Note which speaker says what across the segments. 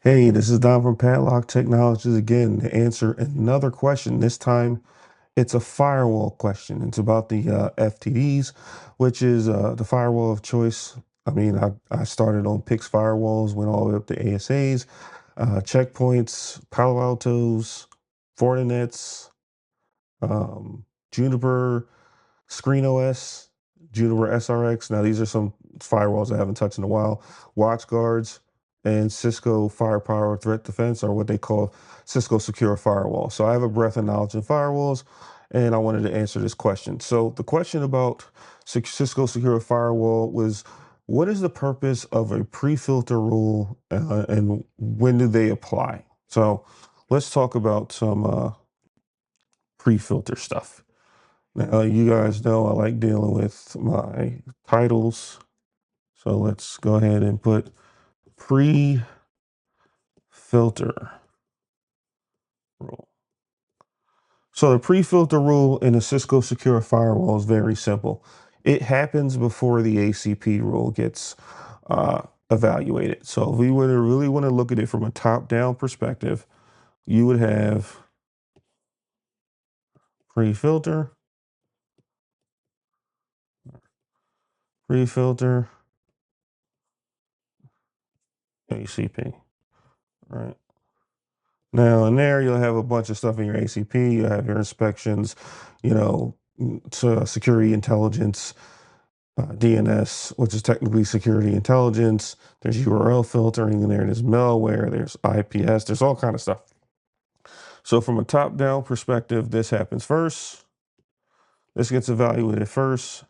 Speaker 1: Hey, this is Don from Padlock Technologies again to answer another question. This time it's a firewall question. It's about the FTDs, which is the firewall of choice. I started on PIX firewalls, went all the way up to ASAs, checkpoints, Palo Altos, Fortinets, Juniper, Screen OS, Juniper SRX. Now, these are some firewalls I haven't touched in a while. WatchGuards and Cisco Firepower Threat Defense are what they call Cisco Secure Firewall. So I have a breadth of knowledge in firewalls, and I wanted to answer this question. So the question about Cisco Secure Firewall was, what is the purpose of a pre-filter rule, and when do they apply? So let's talk about some pre-filter stuff. Now, you guys know I like dealing with my titles. So let's go ahead and put pre-filter rule. So the pre-filter rule in a Cisco Secure Firewall is very simple. It happens before the ACP rule gets evaluated. So if we would really want to look at it from a top-down perspective, you would have pre-filter, pre-filter, ACP, right? Now, in there, you'll have a bunch of stuff in your ACP. You have your inspections, you know, so security intelligence, DNS, which is technically security intelligence. There's URL filtering in there. There's malware. There's IPS. There's all kind of stuff. So from a top-down perspective, this happens first. This gets evaluated first,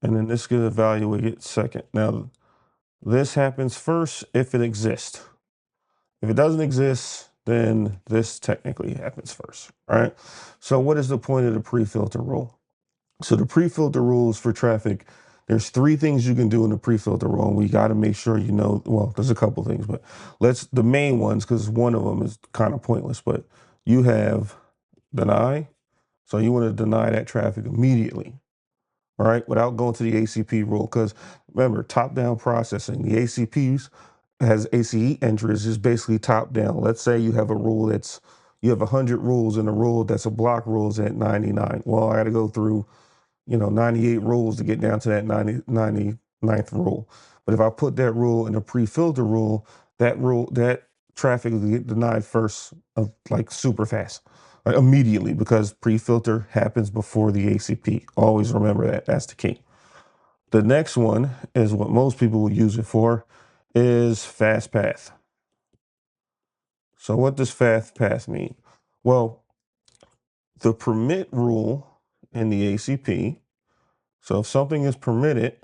Speaker 1: and then this gets evaluated second. Now, this happens first if it exists. If it doesn't exist, then this technically happens first, right? So what is the point of the pre-filter rule? So the pre-filter rules for traffic, there's three things you can do in the pre-filter rule, and we got to make sure you know, well, there's a couple things, but the main ones, because one of them is kind of pointless, but you have deny. So you want to deny that traffic immediately, all right, without going to the ACP rule. Because remember, top-down processing, the ACPs has ACE entries is basically top down. Let's say you have a rule you have 100 rules, and a rule that's a block rule is at 99. Well, I got to go through, 98 rules to get down to that 99th rule. But if I put that rule in a pre-filter rule, that traffic will get denied first, like super fast, like immediately, because pre-filter happens before the ACP. Always remember that. That's the key. The next one is what most people will use it for, is fast path. So what does fast path mean? Well, the permit rule in the ACP. So if something is permitted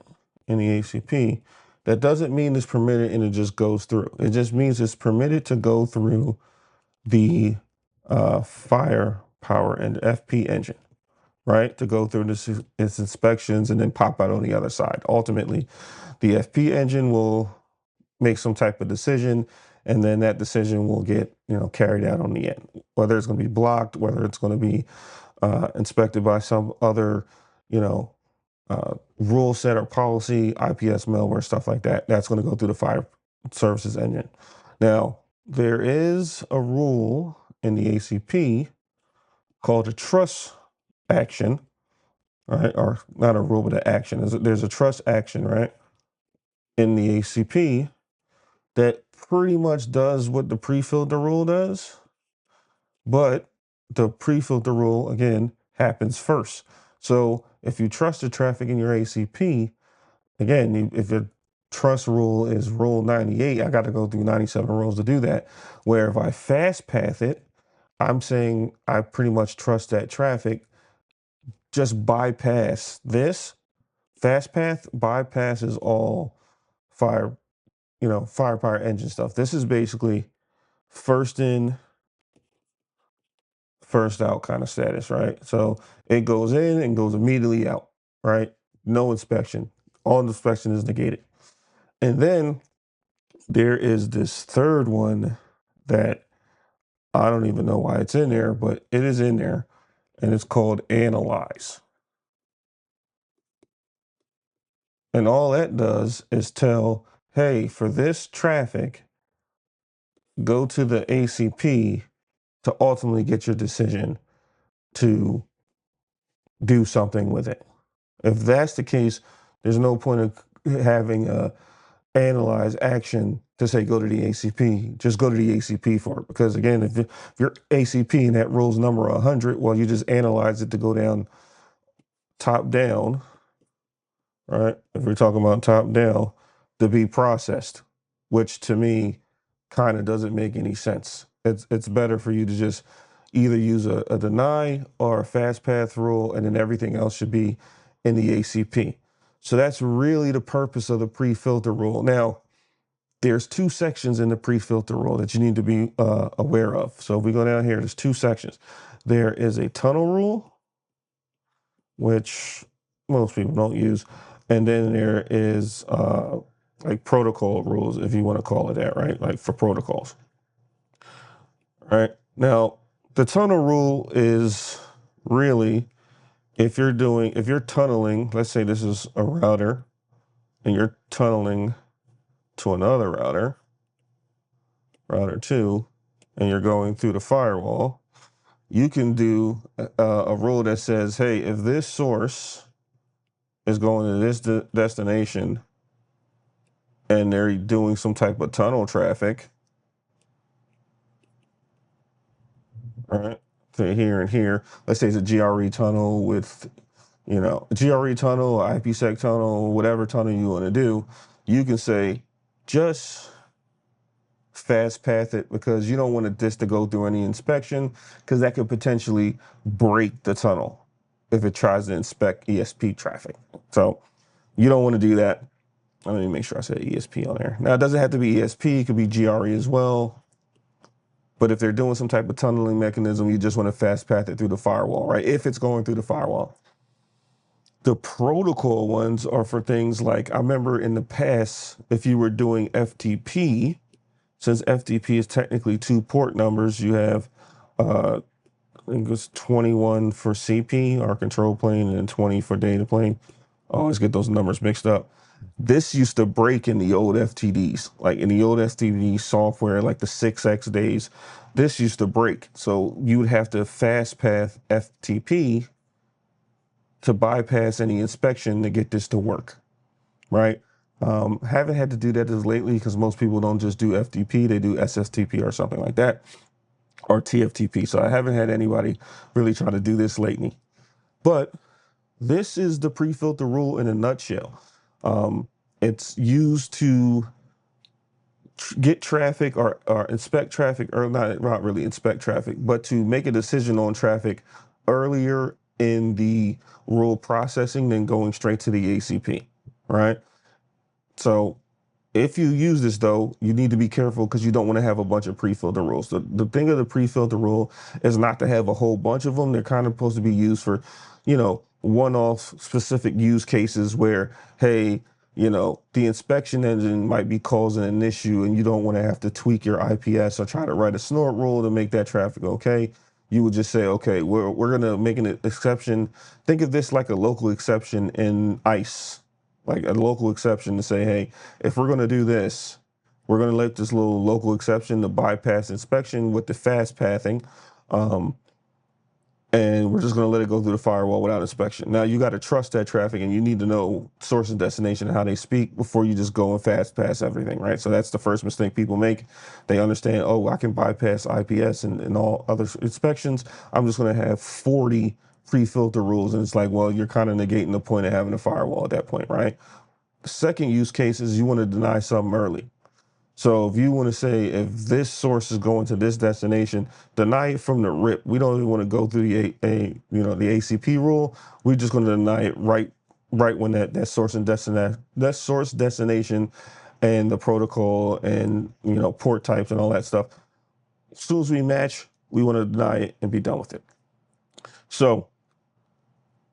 Speaker 1: in the ACP, that doesn't mean it's permitted and it just goes through. It just means it's permitted to go through the firepower and FP engine, right? To go through its inspections and then pop out on the other side. Ultimately, the FP engine will make some type of decision, and then that decision will get carried out on the end, whether it's going to be blocked, whether it's going to be inspected by some other you know rule set or policy, IPS malware, stuff like that. That's going to go through the fire services engine. Now, there is a rule in the ACP called a trust action, right? Or not a rule, but an action. There's a trust action, right, in the ACP that pretty much does what the pre-filter rule does, but the pre-filter rule, again, happens first. So if you trust the traffic in your ACP, again, if your trust rule is rule 98, I got to go through 97 rules to do that. Where if I fast path it, I'm saying I pretty much trust that traffic, just bypass this. Fast path bypasses all fire, firepower engine stuff. This is basically first in, first out kind of status, right? So it goes in and goes immediately out, right? No inspection. All inspection is negated. And then there is this third one that I don't even know why it's in there, but it is in there, and it's called analyze. And all that does is tell, hey, for this traffic, go to the ACP to ultimately get your decision to do something with it. If that's the case, there's no point of having a analyze action to say go to the ACP. Just go to the ACP for it. Because again, if your ACP and that rules number 100, well, you just analyze it to go down top down, right? If we're talking about top down, to be processed, which to me kind of doesn't make any sense. It's better for you to just either use a deny or a fast path rule, and then everything else should be in the ACP. So that's really the purpose of the pre-filter rule. Now, there's two sections in the pre-filter rule that you need to be aware of. So if we go down here, there's two sections. There is a tunnel rule, which most people don't use. And then there is like protocol rules, if you want to call it that, right? Like for protocols. Right. Now, the tunnel rule is really if you're tunneling, let's say this is a router and you're tunneling to another router, router 2, and you're going through the firewall, you can do a rule that says, hey, if this source is going to this destination and they're doing some type of tunnel traffic, right, to here and here, let's say it's a GRE tunnel with, GRE tunnel, IPsec tunnel, whatever tunnel you want to do, you can say just fast path it because you don't want this to go through any inspection because that could potentially break the tunnel if it tries to inspect ESP traffic. So you don't want to do that. Let me make sure I said ESP on there. Now, it doesn't have to be ESP. It could be GRE as well. But if they're doing some type of tunneling mechanism, you just want to fast path it through the firewall, right? If it's going through the firewall. The protocol ones are for things like, I remember in the past, if you were doing FTP, since FTP is technically 2 port numbers, you have, I think it's 21 for CP, our control plane, and then 20 for data plane. I always get those numbers mixed up. This used to break in the old FTDs, like in the old FTD software, like the 6X days, this used to break. So you would have to fast path FTP to bypass any inspection to get this to work, right? Haven't had to do that as lately because most people don't just do FTP, they do SSTP or something like that, or TFTP. So I haven't had anybody really try to do this lately. But this is the pre-filter rule in a nutshell. It's used to get traffic or inspect traffic, or not really inspect traffic, but to make a decision on traffic earlier in the rule processing than going straight to the ACP, right? So if you use this, though, you need to be careful because you don't want to have a bunch of pre-filter rules. The thing of the pre-filter rule is not to have a whole bunch of them. They're kind of supposed to be used for, one-off specific use cases where, hey, the inspection engine might be causing an issue and you don't want to have to tweak your IPS or try to write a snort rule to make that traffic okay. You would just say, okay, we're going to make an exception. Think of this like a local exception in ICE. Like a local exception to say, hey, if we're going to do this, we're going to let this little local exception to bypass inspection with the fast pathing. And we're just going to let it go through the firewall without inspection. Now, you got to trust that traffic and you need to know source and destination and how they speak before you just go and fast pass everything, right? So that's the first mistake people make. They understand, oh, I can bypass IPS and all other inspections. I'm just going to have 40 pre-filter rules. And it's like, well, you're kind of negating the point of having a firewall at that point, right? The second use case is you want to deny something early. So if you want to say, if this source is going to this destination, deny it from the rip. We don't even want to go through the the ACP rule. We're just going to deny it right when that source and destination and the protocol and port types and all that stuff. As soon as we match, we want to deny it and be done with it. So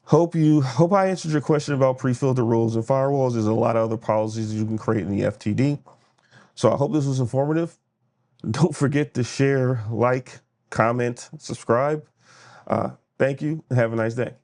Speaker 1: hope I answered your question about pre-filter rules and firewalls. There's a lot of other policies you can create in the FTD. So I hope this was informative. Don't forget to share, like, comment, subscribe. Thank you, and have a nice day.